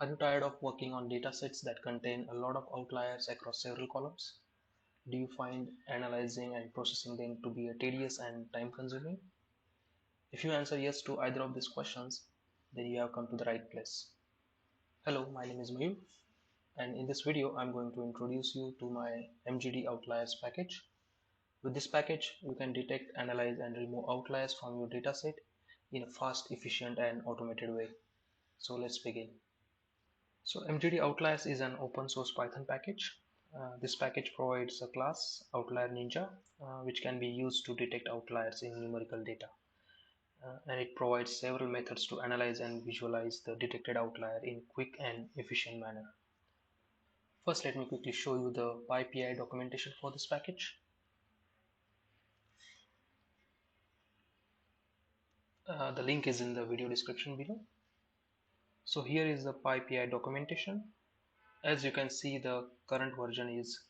Are you tired of working on datasets that contain a lot of outliers across several columns? Do you find analyzing and processing them to be tedious and time consuming? If you answer yes to either of these questions, then you have come to the right place. Hello, my name is Mayur, and in this video I'm going to introduce you to my MGD Outliers package. With this package, you can detect, analyze and remove outliers from your dataset in a fast, efficient and automated way. So let's begin. So MGD Outliers is an open source Python package. This package provides a class, OutlierNinja, which can be used to detect outliers in numerical data. And it provides several methods to analyze and visualize the detected outlier in quick and efficient manner. First, let me quickly show you the PyPI documentation for this package. The link is in the video description below. So here is the PyPI documentation. As you can see, the current version is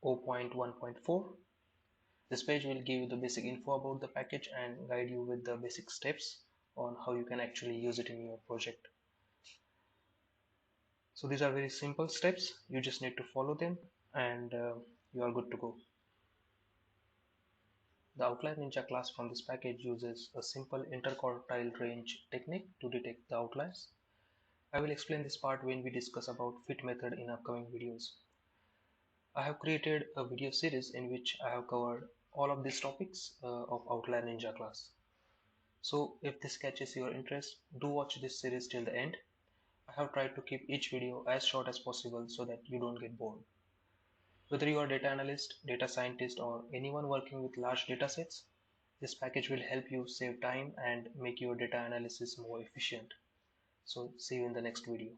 0.1.4. This page will give you the basic info about the package and guide you with the basic steps on how you can actually use it in your project. So these are very simple steps. You just need to follow them and you are good to go. The OutlierNinja class from this package uses a simple interquartile range technique to detect the outliers. I will explain this part when we discuss about fit method in upcoming videos. I have created a video series in which I have covered all of these topics of OutlierNinja class. So if this catches your interest, do watch this series till the end. I have tried to keep each video as short as possible so that you don't get bored. Whether you are a data analyst, data scientist, or anyone working with large datasets, this package will help you save time and make your data analysis more efficient. So see you in the next video.